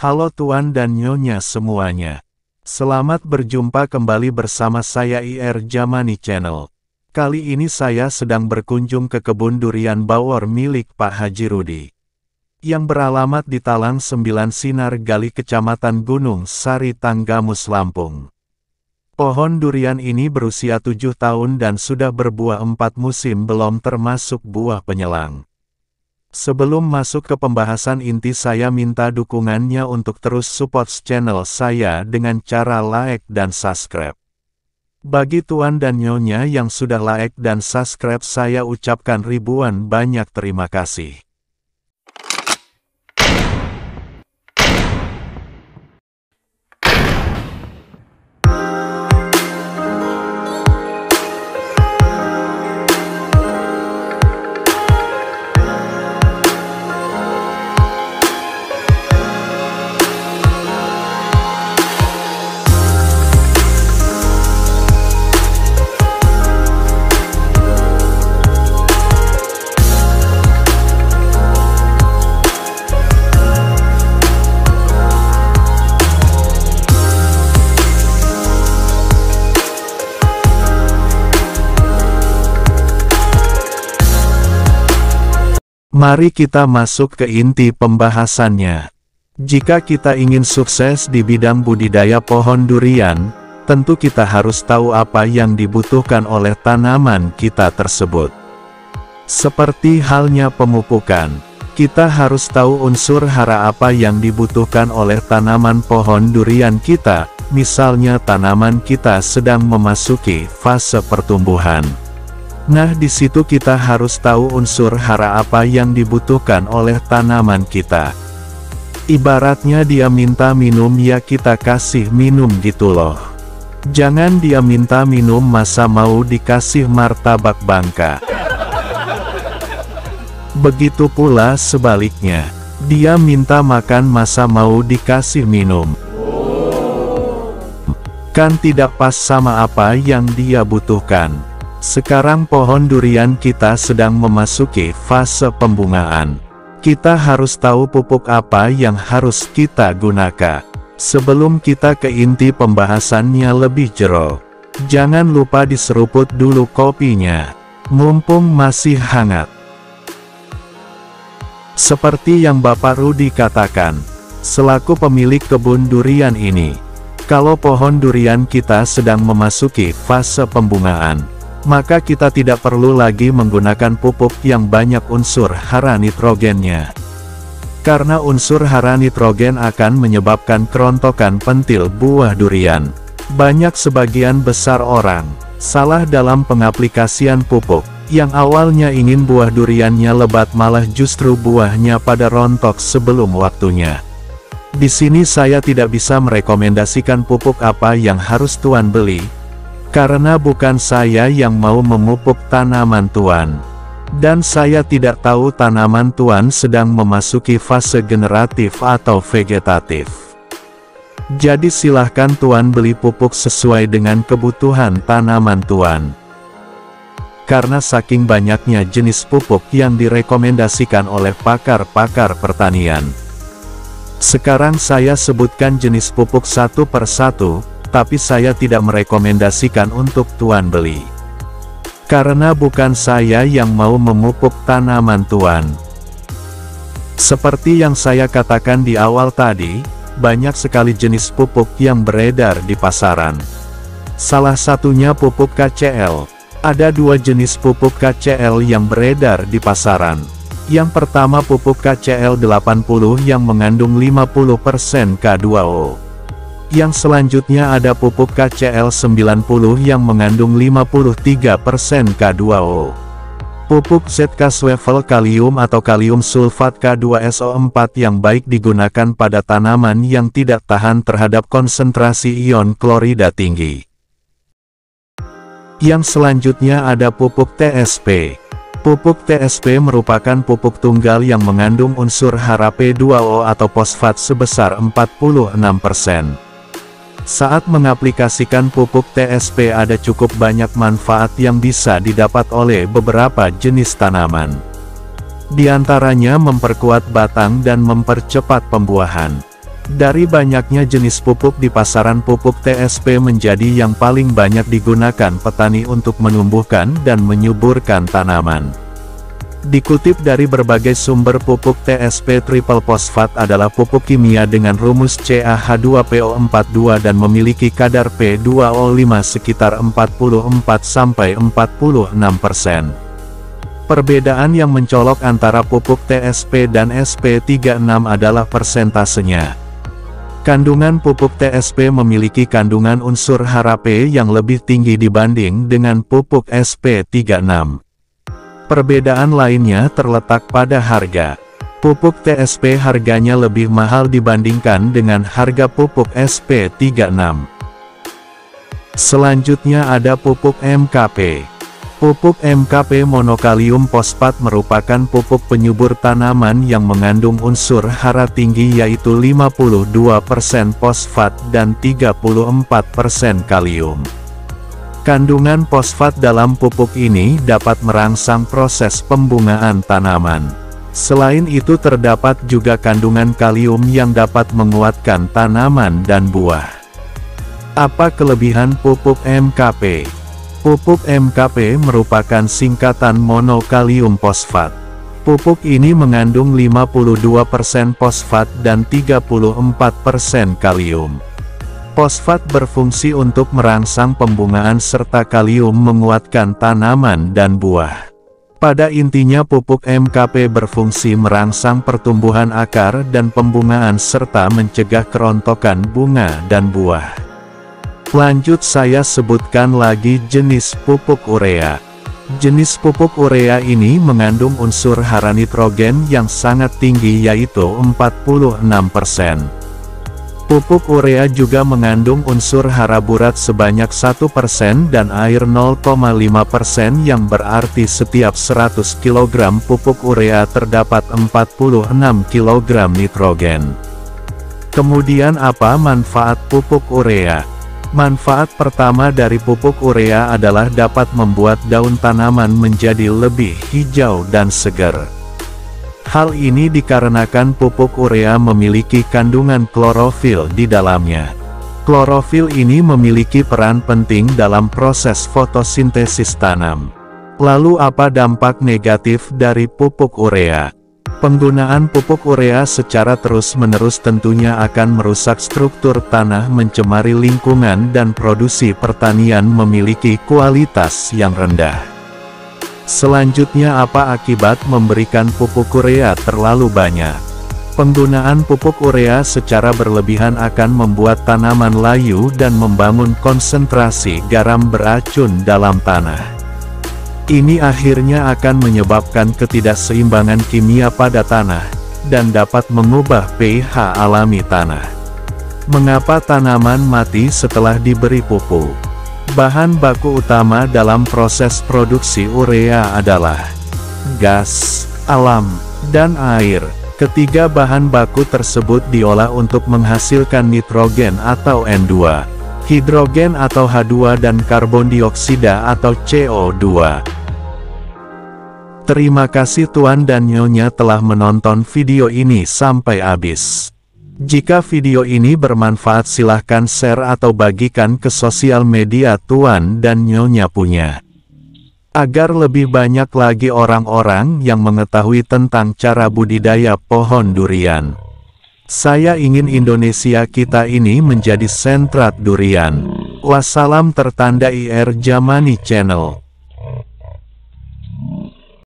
Halo Tuan dan Nyonya semuanya. Selamat berjumpa kembali bersama saya IR Jamani Channel. Kali ini saya sedang berkunjung ke kebun durian bawor milik Pak Haji Rudi, yang beralamat di Talang 9 Sinar Gali, Kecamatan Gunung Sari, Tanggamus, Lampung. Pohon durian ini berusia 7 tahun dan sudah berbuah 4 musim, belum termasuk buah penyelang. Sebelum masuk ke pembahasan inti, saya minta dukungannya untuk terus support channel saya dengan cara like dan subscribe. Bagi Tuan dan Nyonya yang sudah like dan subscribe, saya ucapkan ribuan banyak terima kasih. Mari kita masuk ke inti pembahasannya. Jika kita ingin sukses di bidang budidaya pohon durian, tentu kita harus tahu apa yang dibutuhkan oleh tanaman kita tersebut. Seperti halnya pemupukan, kita harus tahu unsur hara apa yang dibutuhkan oleh tanaman pohon durian kita, misalnya tanaman kita sedang memasuki fase pertumbuhan. Nah, di situ kita harus tahu unsur hara apa yang dibutuhkan oleh tanaman kita. Ibaratnya dia minta minum, ya kita kasih minum gitu loh. Jangan dia minta minum masa mau dikasih martabak bangka. Begitu pula sebaliknya, dia minta makan masa mau dikasih minum. Kan tidak pas sama apa yang dia butuhkan. Sekarang pohon durian kita sedang memasuki fase pembungaan. Kita harus tahu pupuk apa yang harus kita gunakan. Sebelum kita ke inti pembahasannya lebih jero, jangan lupa diseruput dulu kopinya, mumpung masih hangat. Seperti yang Bapak Rudi katakan, selaku pemilik kebun durian ini, kalau pohon durian kita sedang memasuki fase pembungaan, maka kita tidak perlu lagi menggunakan pupuk yang banyak unsur hara nitrogennya. Karena unsur hara nitrogen akan menyebabkan kerontokan pentil buah durian. Banyak sebagian besar orang salah dalam pengaplikasian pupuk, yang awalnya ingin buah duriannya lebat malah justru buahnya pada rontok sebelum waktunya. Di sini saya tidak bisa merekomendasikan pupuk apa yang harus Tuan beli, karena bukan saya yang mau memupuk tanaman Tuan. Dan saya tidak tahu tanaman Tuan sedang memasuki fase generatif atau vegetatif. Jadi silahkan Tuan beli pupuk sesuai dengan kebutuhan tanaman Tuan. Karena saking banyaknya jenis pupuk yang direkomendasikan oleh pakar-pakar pertanian, sekarang saya sebutkan jenis pupuk satu per satu, tapi saya tidak merekomendasikan untuk Tuan beli. Karena bukan saya yang mau memupuk tanaman Tuan. Seperti yang saya katakan di awal tadi, banyak sekali jenis pupuk yang beredar di pasaran. Salah satunya pupuk KCL. Ada 2 jenis pupuk KCL yang beredar di pasaran. Yang pertama pupuk KCL 80 yang mengandung 50% K2O. Yang selanjutnya ada pupuk KCL 90 yang mengandung 53% K2O. Pupuk ZK-Swavel kalium atau kalium sulfat K2SO4 yang baik digunakan pada tanaman yang tidak tahan terhadap konsentrasi ion klorida tinggi. Yang selanjutnya ada pupuk TSP. Pupuk TSP merupakan pupuk tunggal yang mengandung unsur hara P2O atau fosfat sebesar 46%. Saat mengaplikasikan pupuk TSP ada cukup banyak manfaat yang bisa didapat oleh beberapa jenis tanaman. Di antaranya memperkuat batang dan mempercepat pembuahan. Dari banyaknya jenis pupuk di pasaran, pupuk TSP menjadi yang paling banyak digunakan petani untuk menumbuhkan dan menyuburkan tanaman. Dikutip dari berbagai sumber, pupuk TSP triple fosfat adalah pupuk kimia dengan rumus CaH2PO42 dan memiliki kadar P2O5 sekitar 44–46%. Perbedaan yang mencolok antara pupuk TSP dan SP36 adalah persentasenya. Kandungan pupuk TSP memiliki kandungan unsur hara P yang lebih tinggi dibanding dengan pupuk SP36. Perbedaan lainnya terletak pada harga. Pupuk TSP harganya lebih mahal dibandingkan dengan harga pupuk SP36. Selanjutnya ada pupuk MKP. Pupuk MKP monokalium fosfat merupakan pupuk penyubur tanaman yang mengandung unsur hara tinggi yaitu 52% fosfat dan 34% kalium. Kandungan fosfat dalam pupuk ini dapat merangsang proses pembungaan tanaman. Selain itu terdapat juga kandungan kalium yang dapat menguatkan tanaman dan buah. Apa kelebihan pupuk MKP? Pupuk MKP merupakan singkatan monokalium fosfat. Pupuk ini mengandung 52% fosfat dan 34% kalium. Fosfat berfungsi untuk merangsang pembungaan serta kalium menguatkan tanaman dan buah. Pada intinya pupuk MKP berfungsi merangsang pertumbuhan akar dan pembungaan serta mencegah kerontokan bunga dan buah. Lanjut saya sebutkan lagi jenis pupuk urea. Jenis pupuk urea ini mengandung unsur hara nitrogen yang sangat tinggi yaitu 46%. Pupuk urea juga mengandung unsur hara burat sebanyak 1% dan air 0,5% yang berarti setiap 100 kg pupuk urea terdapat 46 kg nitrogen. Kemudian apa manfaat pupuk urea? Manfaat pertama dari pupuk urea adalah dapat membuat daun tanaman menjadi lebih hijau dan segar. Hal ini dikarenakan pupuk urea memiliki kandungan klorofil di dalamnya. Klorofil ini memiliki peran penting dalam proses fotosintesis tanam. Lalu apa dampak negatif dari pupuk urea? Penggunaan pupuk urea secara terus-menerus tentunya akan merusak struktur tanah, mencemari lingkungan dan produksi pertanian memiliki kualitas yang rendah. Selanjutnya apa akibat memberikan pupuk urea terlalu banyak? Penggunaan pupuk urea secara berlebihan akan membuat tanaman layu dan membangun konsentrasi garam beracun dalam tanah. Ini akhirnya akan menyebabkan ketidakseimbangan kimia pada tanah, dan dapat mengubah pH alami tanah. Mengapa tanaman mati setelah diberi pupuk? Bahan baku utama dalam proses produksi urea adalah gas alam dan air. Ketiga bahan baku tersebut diolah untuk menghasilkan nitrogen atau N2, hidrogen atau H2 dan karbon dioksida atau CO2. Terima kasih Tuan dan Nyonya telah menonton video ini sampai habis. Jika video ini bermanfaat silahkan share atau bagikan ke sosial media Tuan dan Nyonya punya. Agar lebih banyak lagi orang-orang yang mengetahui tentang cara budidaya pohon durian. Saya ingin Indonesia kita ini menjadi sentra durian. Wassalam tertanda IR Jamani Channel.